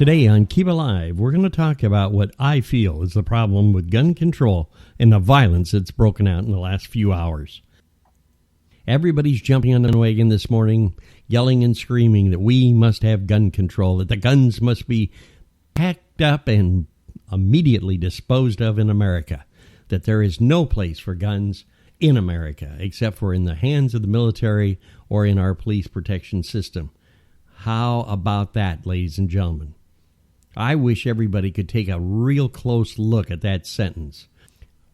Today on Keeba Live, we're going to talk about what I feel is the problem with gun control and the violence that's broken out in the last few hours. Everybody's jumping on the wagon this morning, yelling and screaming that we must have gun control, that the guns must be packed up and immediately disposed of in America, that there is no place for guns in America except for in the hands of the military or in our police protection system. How about that, ladies and gentlemen? I wish everybody could take a real close look at that sentence.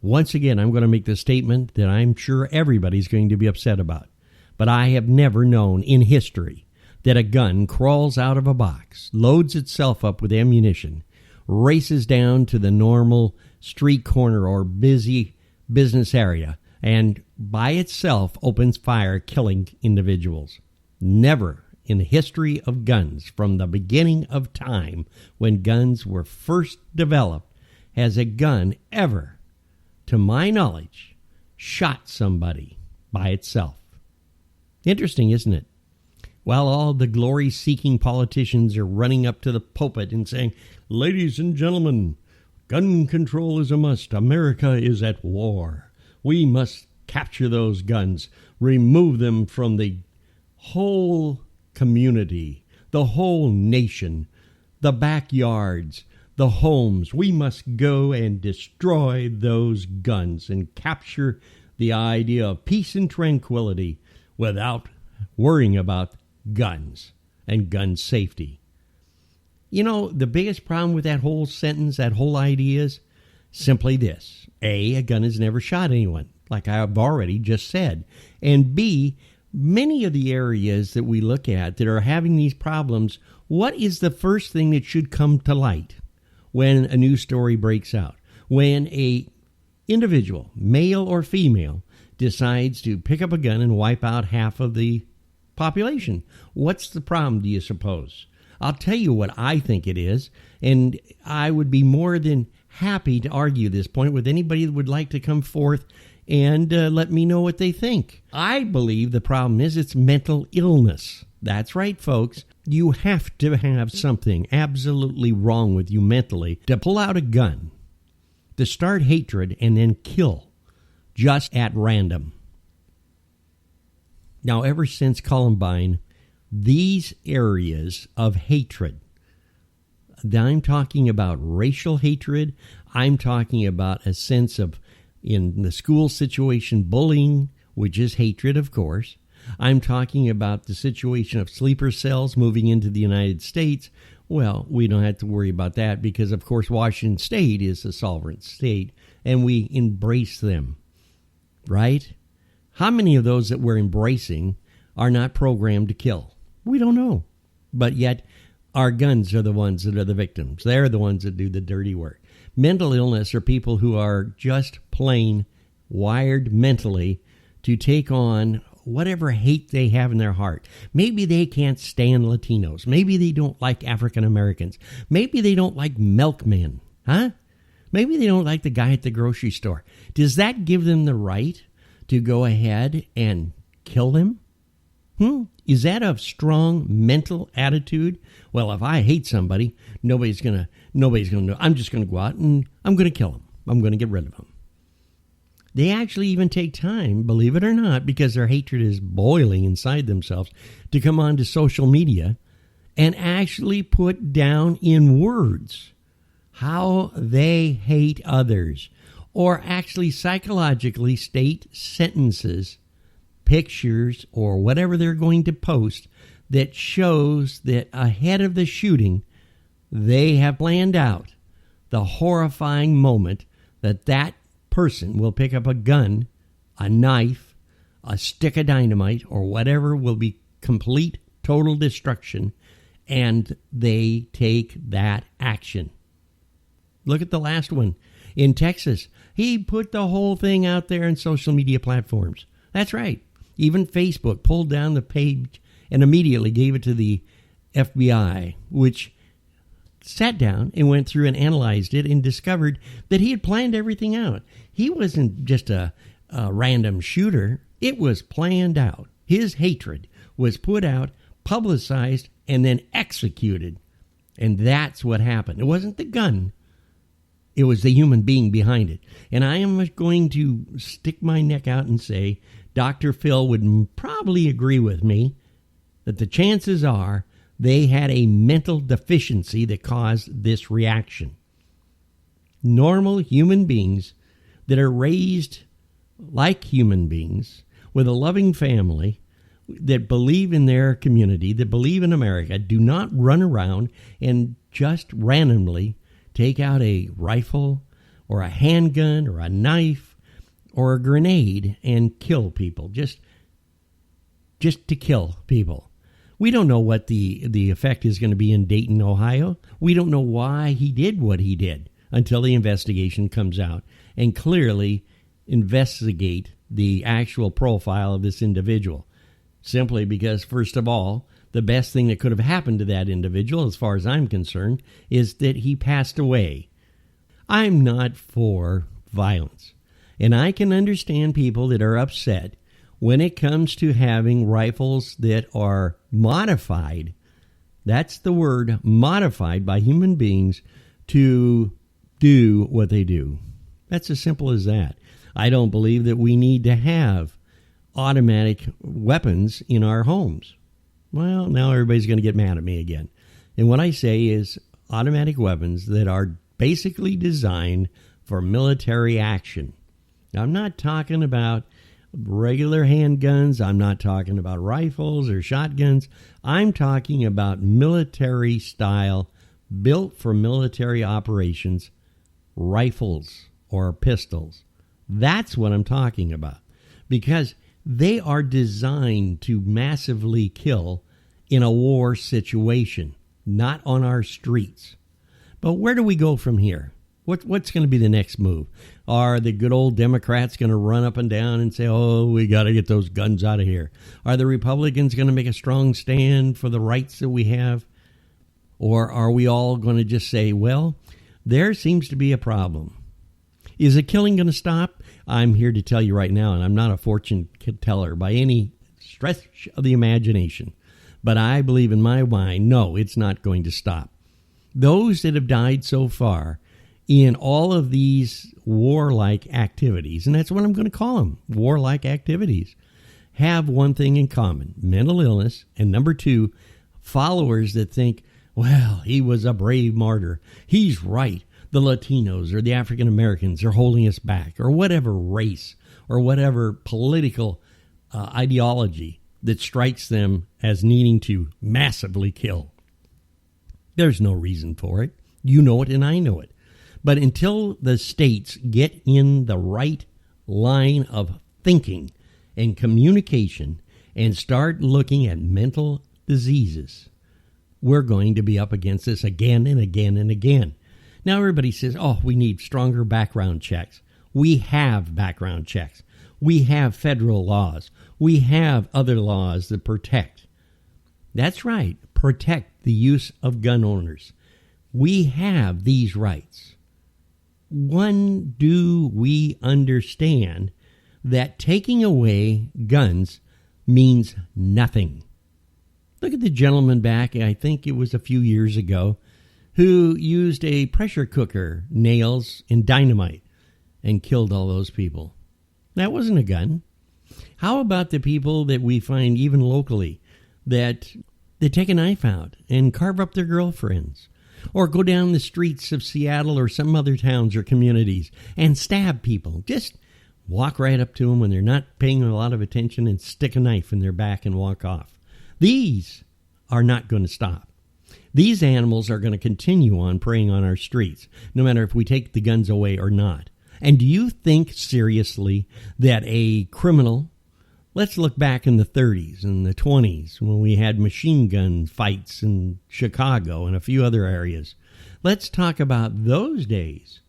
Once again, I'm going to make the statement that I'm sure everybody's going to be upset about. But I have never known in history that a gun crawls out of a box, loads itself up with ammunition, races down to the normal street corner or busy business area, and by itself opens fire, killing individuals. Never in the history of guns, from the beginning of time, when guns were first developed, has a gun ever, to my knowledge, shot somebody by itself. Interesting, isn't it? While all the glory-seeking politicians are running up to the pulpit and saying, "Ladies and gentlemen, gun control is a must. America is at war. We must capture those guns, remove them from the whole community, the whole nation, the backyards, the homes. We must go and destroy those guns and capture the idea of peace and tranquility without worrying about guns and gun safety." You know, the biggest problem with that whole sentence, that whole idea is simply this. A gun has never shot anyone, like I've already just said. And B, many of the areas that we look at that are having these problems, what is the first thing that should come to light when a news story breaks out? When a individual, male or female, decides to pick up a gun and wipe out half of the population. What's the problem, do you suppose? I'll tell you what I think it is, and I would be more than happy to argue this point with anybody that would like to come forth and let me know what they think. I believe the problem is it's mental illness. That's right, folks. You have to have something absolutely wrong with you mentally to pull out a gun, to start hatred, and then kill just at random. Now, ever since Columbine, these areas of hatred, I'm talking about racial hatred, I'm talking about a sense of, in the school situation, bullying, which is hatred, of course. I'm talking about the situation of sleeper cells moving into the United States. Well, we don't have to worry about that because, of course, Washington State is a sovereign state, and we embrace them, right? How many of those that we're embracing are not programmed to kill? We don't know. But yet, our guns are the ones that are the victims. They're the ones that do the dirty work. Mental illness are people who are just plain wired mentally to take on whatever hate they have in their heart. Maybe they can't stand Latinos. Maybe they don't like African Americans. Maybe they don't like milkmen. Huh? Maybe they don't like the guy at the grocery store. Does that give them the right to go ahead and kill them? Is that a strong mental attitude? Well, if I hate somebody, nobody's gonna know. I'm just gonna go out and I'm gonna kill them. I'm gonna get rid of them. They actually even take time, believe it or not, because their hatred is boiling inside themselves, to come onto social media and actually put down in words how they hate others, or actually psychologically state sentences, pictures, or whatever they're going to post that shows that ahead of the shooting, they have planned out the horrifying moment that that person will pick up a gun, a knife, a stick of dynamite, or whatever will be complete, total destruction, and they take that action. Look at the last one in Texas. He put the whole thing out there in social media platforms. That's right. Even Facebook pulled down the page and immediately gave it to the FBI, which sat down and went through and analyzed it and discovered that he had planned everything out. He wasn't just a random shooter. It was planned out. His hatred was put out, publicized, and then executed And that's what happened. It wasn't the gun. It was the human being behind it. And I am going to stick my neck out and say Dr. Phil would probably agree with me that the chances are they had a mental deficiency that caused this reaction. Normal human beings that are raised like human beings with a loving family that believe in their community, that believe in America, do not run around and just randomly take out a rifle or a handgun or a knife or a grenade and kill people, just to kill people. We don't know what the effect is going to be in Dayton, Ohio. We don't know why he did what he did until the investigation comes out and clearly investigate the actual profile of this individual. Simply because, first of all, the best thing that could have happened to that individual, as far as I'm concerned, is that he passed away. I'm not for violence. And I can understand people that are upset when it comes to having rifles that are modified. That's the word, modified by human beings to do what they do. That's as simple as that. I don't believe that we need to have automatic weapons in our homes. Well, now everybody's going to get mad at me again. And what I say is automatic weapons that are basically designed for military action. Now, I'm not talking about regular handguns. I'm not talking about rifles or shotguns. I'm talking about military style, built for military operations, rifles or pistols. That's what I'm talking about. Because they are designed to massively kill in a war situation, not on our streets. But where do we go from here? What's going to be the next move? Are the good old Democrats going to run up and down and say, oh, we got to get those guns out of here? Are the Republicans going to make a strong stand for the rights that we have? Or are we all going to just say, well, there seems to be a problem? Is the killing going to stop? I'm here to tell you right now, and I'm not a fortune teller by any stretch of the imagination, but I believe in my mind, no, it's not going to stop. Those that have died so far in all of these warlike activities, and that's what I'm going to call them, warlike activities, have one thing in common: mental illness, and number two, followers that think, well, he was a brave martyr. He's right. The Latinos or the African Americans are holding us back, or whatever race or whatever political ideology that strikes them as needing to massively kill. There's no reason for it. You know it and I know it. But until the states get in the right line of thinking and communication and start looking at mental diseases, we're going to be up against this again and again and again. Now everybody says, oh, we need stronger background checks. We have background checks. We have federal laws. We have other laws that protect. That's right, protect the use of gun owners. We have these rights. When do we understand that taking away guns means nothing? Look at the gentleman back, I think it was a few years ago, who used a pressure cooker, nails, and dynamite and killed all those people. That wasn't a gun. How about the people that we find even locally that they take a knife out and carve up their girlfriends, or go down the streets of Seattle or some other towns or communities and stab people? Just walk right up to them when they're not paying a lot of attention and stick a knife in their back and walk off. These are not going to stop. These animals are going to continue on preying on our streets, no matter if we take the guns away or not. And do you think seriously that a criminal, let's look back in the 30s and the 20s when we had machine gun fights in Chicago and a few other areas. Let's talk about those days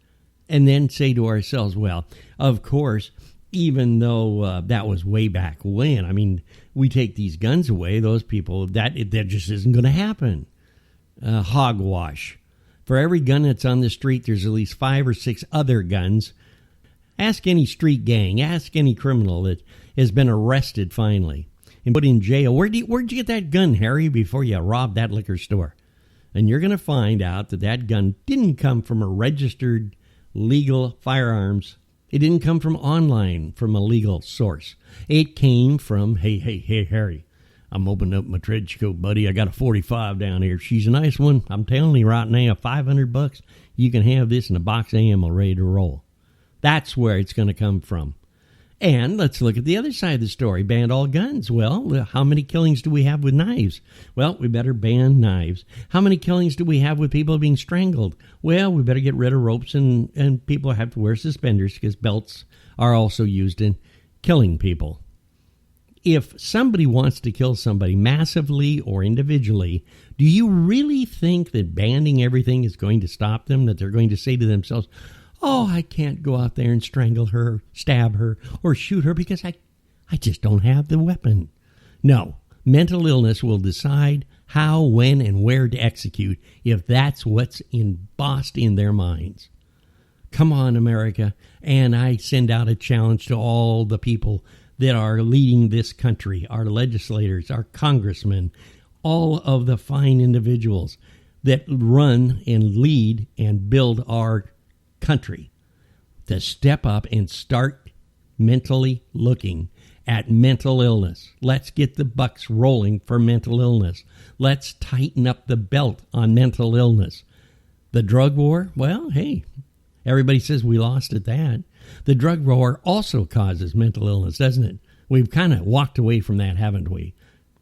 and then say to ourselves, well, of course, even though that was way back when, I mean, we take these guns away, those people, that just isn't going to happen. Hogwash. For every gun that's on the street, there's at least 5 or 6 other guns. Ask any street gang, ask any criminal that has been arrested finally and put in jail. Where'd you get that gun, Harry, before you robbed that liquor store? And you're going to find out that that gun didn't come from a registered legal firearms. It didn't come from online, from a legal source. It came from, hey, Harry, I'm opening up my trench coat, buddy. I got a 45 down here. She's a nice one. I'm telling you right now, $500, you can have this in a box of ammo ready to roll. That's where it's going to come from. And let's look at the other side of the story. Banned all guns. Well, how many killings do we have with knives? Well, we better ban knives. How many killings do we have with people being strangled? Well, we better get rid of ropes and people have to wear suspenders because belts are also used in killing people. If somebody wants to kill somebody massively or individually, do you really think that banning everything is going to stop them? That they're going to say to themselves, oh, I can't go out there and strangle her, stab her, or shoot her because I just don't have the weapon. No, mental illness will decide how, when, and where to execute if that's what's embossed in their minds. Come on, America, and I send out a challenge to all the people that are leading this country, our legislators, our congressmen, all of the fine individuals that run and lead and build our country, to step up and start mentally looking at mental illness. Let's get the bucks rolling for mental illness. Let's tighten up the belt on mental illness. The drug war, well, hey, everybody says we lost at that. The drug war also causes mental illness, doesn't it? We've kind of walked away from that, haven't we?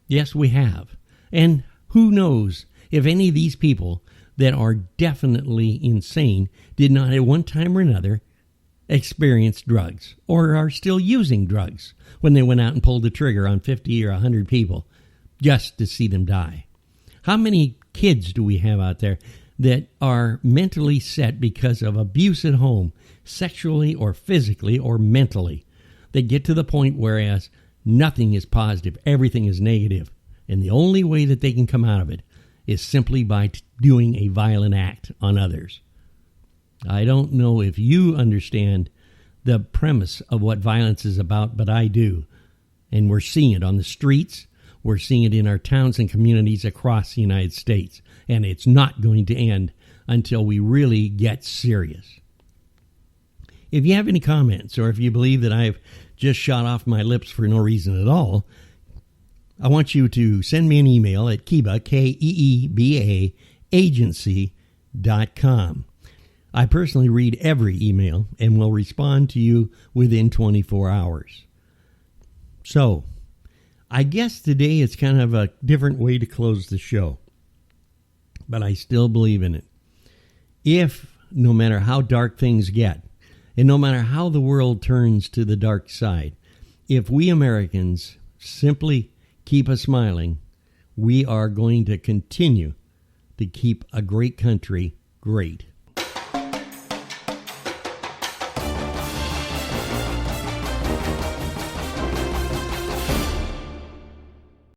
Yes, we have. And who knows if any of these people that are definitely insane did not at one time or another experience drugs or are still using drugs when they went out and pulled the trigger on 50 or 100 people just to see them die. How many kids do we have out there that are mentally set because of abuse at home, sexually or physically or mentally? They get to the point whereas nothing is positive, everything is negative, and the only way that they can come out of it is simply by doing a violent act on others. I don't know if you understand the premise of what violence is about, but I do. And we're seeing it on the streets. We're seeing it in our towns and communities across the United States. And it's not going to end until we really get serious. If you have any comments, or if you believe that I've just shot off my lips for no reason at all, I want you to send me an email at Keeba, Keeba, agency.com. I personally read every email and will respond to you within 24 hours. So, I guess today it's kind of a different way to close the show, but I still believe in it. If, no matter how dark things get, and no matter how the world turns to the dark side, if we Americans simply keep us smiling, we are going to continue to keep a great country great.